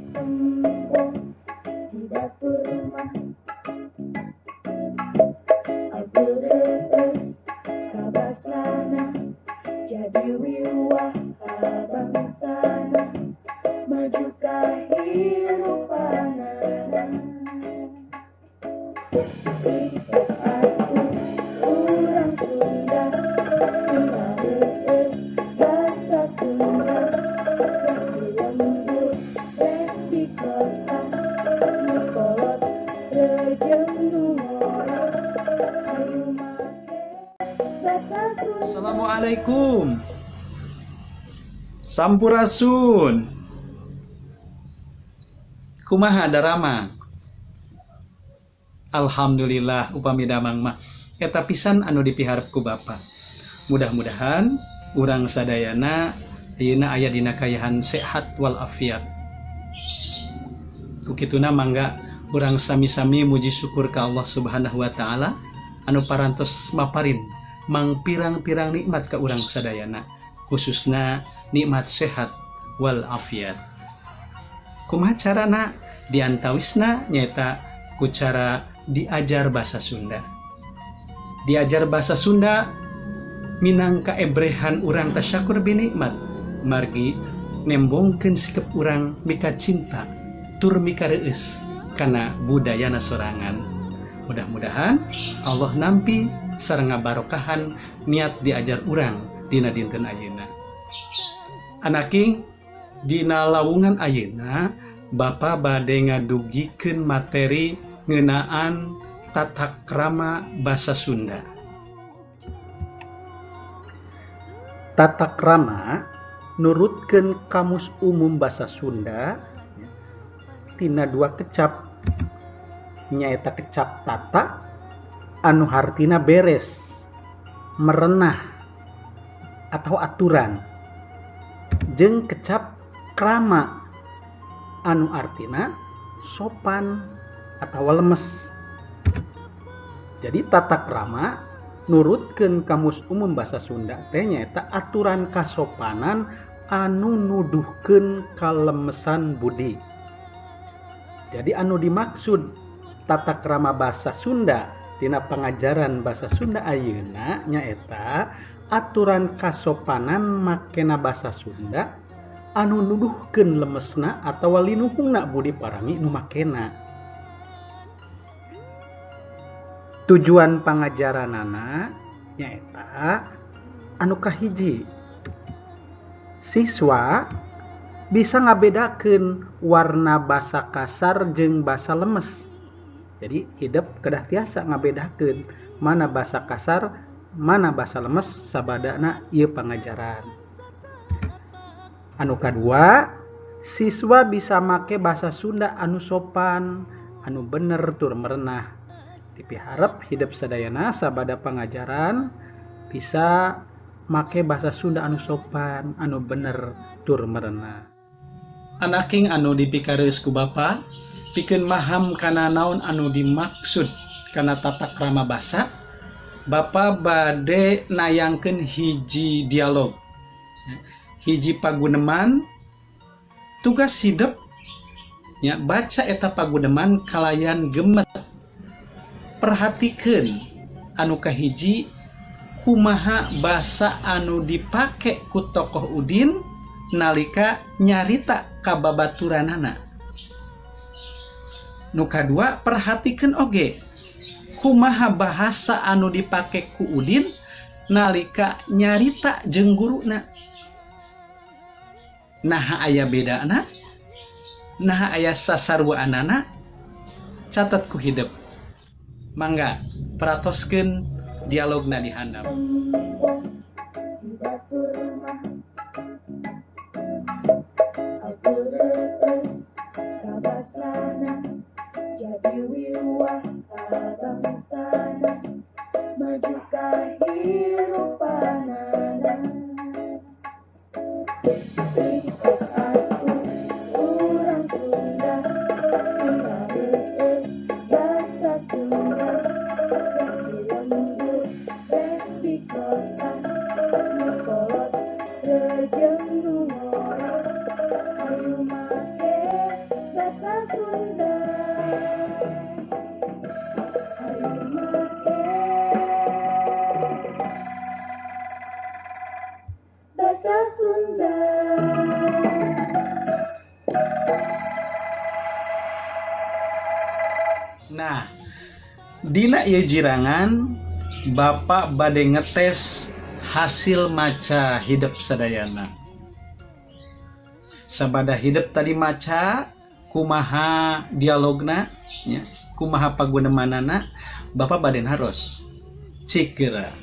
Tembok di dapur rumah, aku rees kabasana, jadi wiwah bangsana, maju kahirupana. Sifat aku urang Sunda, Sunda rees basa Sunda, laki lembut rek di kota, mukolot rejeng nungorot, ayu make basa Sunda. Assalamualaikum. Sampurasun. Kumaha darama? Alhamdulillah upami damang mah eta pisan anu dipiharep ku Bapa. Mudah-mudahan urang sadayana ayeuna aya dina kayahan sehat wal afiat. Kukituna mangga urang sami-sami muji syukur ka Allah Subhanahu wa taala anu parantos maparin mang pirang-pirang nikmat ka urang sadayana, khususna nikmat sehat wal afiat. Kumaha carana? Diantawisna nyaeta ku cara diajar basa Sunda. Diajar basa Sunda minangka ebrehan urang tasyakur binikmat, margi nembongkeun sikep urang mika cinta tur mika reueus kana budayana sorangan. Mudah-mudahan Allah nampi sareng ngabarokahan niat diajar urang dina dinten ayeuna. Anaking dina lawungan ayeuna Bapa bade ngadugikeun materi ngeunaan tata krama basa Sunda. Tata krama nurutkeun Kamus Umum Basa Sunda tina dua kecap, nyaeta kecap tata anu hartina beres, merenah atau aturan, jeung kecap krama anu artina sopan atau lemes. Jadi tata krama nurutkeun Kamus Umum Basa Sunda teh nyaeta aturan kasopanan anu nuduhkeun kalemesan budi. Jadi anu dimaksud tata krama basa Sunda dina pangajaran basa Sunda ayeuna nyaeta aturan kasopanan makena basa Sunda anu nuduhkeun lemesna atawa linuhungna budi parami nu makena. Tujuan pangajaranana nyaeta anu kahiji, siswa bisa ngabedakeun warna basa kasar jeung basa lemes. Jadi hidup kedah tiasa ngabedakeun mana basa kasar, mana basa lemes sabadana ieu pangajaran. Anu kadua, siswa bisa make basa Sunda anu sopan, anu bener tur merenah. Dipiharep hidup sadayana sabada pangajaran bisa make basa Sunda anu sopan, anu bener tur merenah. Anaking anu dipikareus ku Bapa pikeun maham kana naon anu dimaksud kana tata krama basa, Bapa bade nayangkeun hiji dialog, hiji paguneman tugas hidup nya baca eta paguneman kalayan gemet. Perhatikeun anu kahiji kumaha basa anu dipake ku tokoh Udin nalika nyarita ka babaturanana. Nu kadua perhatikeun oge kumaha bahasa anu dipake ku Udin nalika nyarita jeung guruna. Naha aya bedana, naha aya sasarwaanana, catat ku hidup. Mangga peratoskeun dialogna di handap. Tembok di dapur rumah, aku rees kabasana, jadi wiwah bangsana, maju kahirupana. Sifat aku urang Sunda, Sunda rees basa Sunda, laki lembut rek di kota, Sunda. Ayo make bahasa Sunda. Nah, dina ieu jirangan Bapak bade ngetes hasil maca hidup sadayana. Sabada hidup tadi maca kumaha dialogna nya, kumaha pagunemanana, Bapak bade haros cikeura.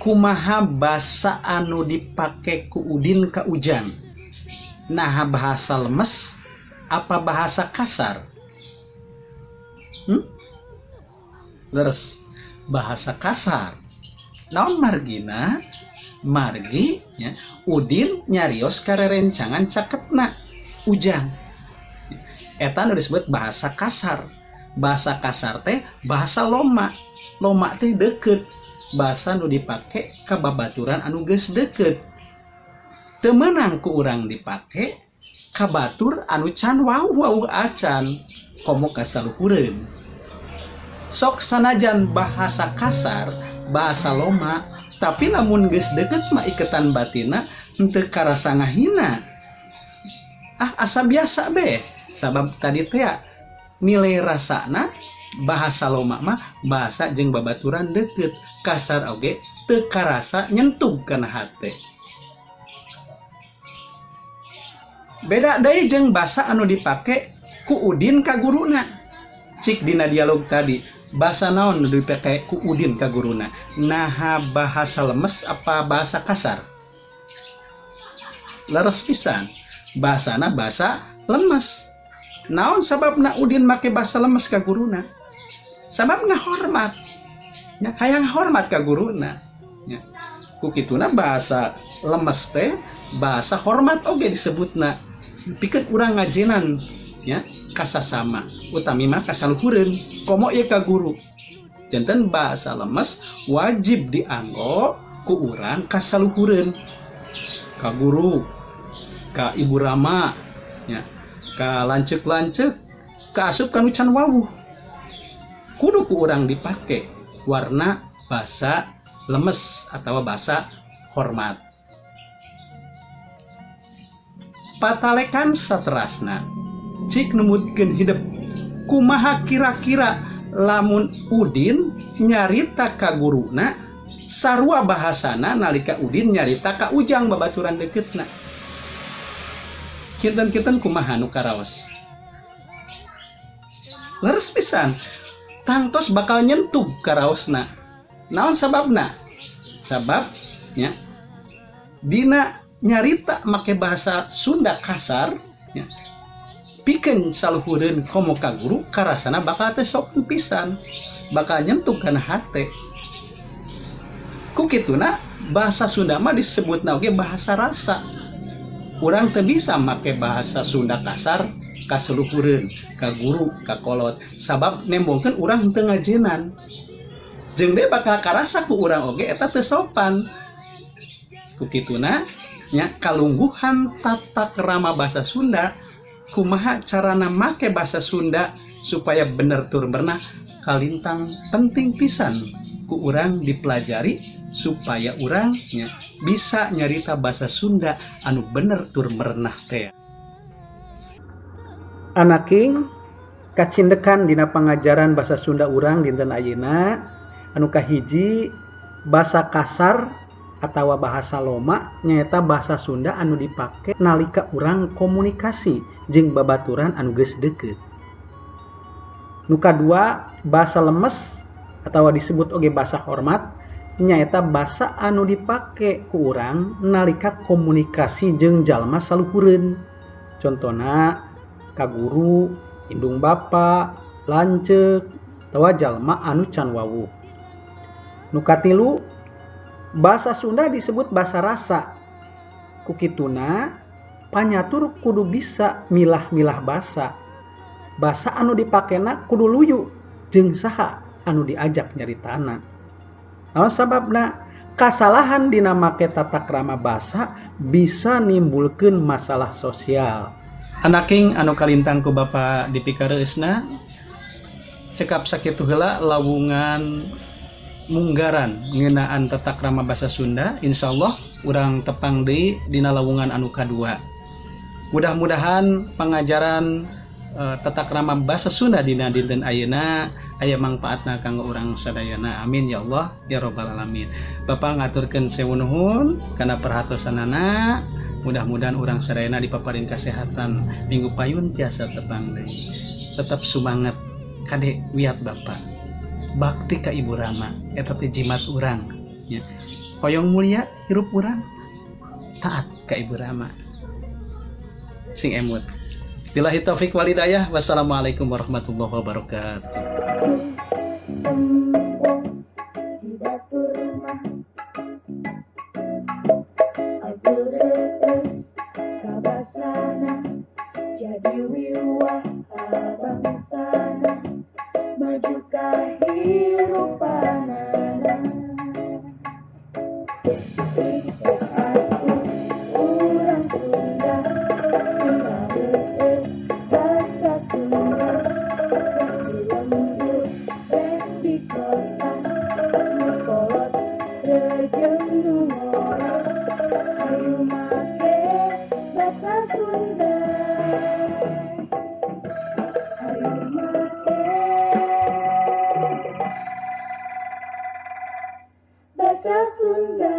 Kumaha basa anu dipake ku Udin ka Ujang? Nah, bahasa lemes apa bahasa kasar? Leres bahasa kasar. Naon margina? Margi ya, Udin nyarios karerencangan caketna Ujang. Eta nu disebut bahasa kasar. Bahasa kasar teh bahasa loma. Loma teh deukeut. Bahasa nu dipake ka babaturan anu geus deukeut. Teu meunang ku urang dipake ka batur anu can wau acan komo kasaluhureun. Sok sanajan bahasa kasar, bahasa loma, tapi lamun geus deukeut mah iketan batina henteu karasa ngahina. Asa biasa be. Sabab tadi teh nilai rasana bahasa loma mah bahasa jeung babaturan deukeut, kasar oge teu karasa nyentuh kana hate. Beda deui jeung basa anu dipake ku Udin ka guruna. Cik dina dialog tadi, bahasa naon nu dipake ku Udin ka guruna? Naha bahasa lemes apa bahasa kasar? Leres pisan. Bahasana bahasa lemes. Naon sababna Udin make bahasa lemes ka guruna? Sabab ngahormat. Ya, hayang hormat ka guruna. Ya. Ku kituna bahasa lemes teh bahasa hormat oge disebutna. Pikeun urang ngajenan ya kasasama utami mah kasaluhureun komo ieu ka guru. Janten bahasa lemes wajib dianggo ku urang kasaluhureun, ka guru, ka ibu rama ya, ka lanceuk-lanceuk, ka asup kanu can wawuh. Kudu ku urang dipake warna bahasa lemes atau bahasa hormat. Patalekan saterasna cik numutkeun hidup kumaha kira-kira lamun Udin nyarita ka guruna sarua bahasana nalika Udin nyarita ka Ujang babaturan dekeutna. Kinten-kinten kumaha nu karaos? Leres pisan. Tangtos bakal nyentuh karaosna. Naon sababna? Sabab nya dina nyarita make bahasa Sunda kasar ya, pikeun saluhureun komo ka guru karasana bakal teh sopan pisan, bakal nyentuh kana hate. Ku kituna bahasa Sunda mah disebutna oge bahasa rasa. Urang teu bisa make bahasa Sunda kasar ka saluhureun, ka guru, ka kolot, sabab nembongkeun urang henteu ngajenan. Jeung deui bakal karasa ku urang oge eta teu sopan. Ku kituna nya kalungguhan tata kerama bahasa Sunda, kumaha carana make bahasa Sunda supaya bener tur berenah kalintang penting pisan ku urang dipelajari supaya urangnya bisa nyarita bahasa Sunda anu bener tur merenah teh. Anaking kacindekan dina pangajaran bahasa Sunda urang dinten ayeuna anu kahiji bahasa kasar atawa bahasa loma nyaeta bahasa Sunda anu dipake nalika urang komunikasi jeung babaturan anu geus deukeut. Nu kadua bahasa lemes atawa disebut oge bahasa hormat nyaeta bahasa anu dipake ku urang nalika komunikasi jeung jalma saluhureun. Contona ka guru, indung bapa, lanceuk, atawa jalma anu can wawuh. Nu katilu bahasa Sunda disebut bahasa rasa. Ku kituna panyatur kudu bisa milah-milah bahasa. Bahasa anu dipakena kudu luyu jeung saha anu diajak nyaritana. Naon sababna? Kasalahan dina make tata krama bahasa bisa nimbulkeun masalah sosial. anaking anu kalintang ku Bapa dipikareusna cekap sakitu heula lawungan munggaran ngeunaan tata krama basa Sunda, insyaallah urang tepang deui dina lawungan anu kadua. Mudah-mudahan pangajaran tata krama basa Sunda dina dinten ayeuna aya mangpaatna kanggo urang sadayana. Amin ya Allah ya rabbal alamin. Bapak ngaturkeun sewu nuhun kana perhatosanana. Mudah-mudahan urang sadayana dipaparin kesehatan minggu payun tiasa tepang deui. Tetap semangat kade wiat Bapak. Bakti ka Ibu Rama eta teh jimat urang nya. Hoyong mulia hirup urang taat ka Ibu Rama. Sing emut. Billahi taufik wal hidayah. Wassalamualaikum warahmatullahi wabarakatuh. Di dapur rumah aku retes kabasana jadi wiwah bangsana maju kahirupanana aku urang Sunda Sunda retes bahasa Sunda di lembur di kota mukolot rejeng nungorot ayu make bahasa Sunda ayu make bahasa Sunda.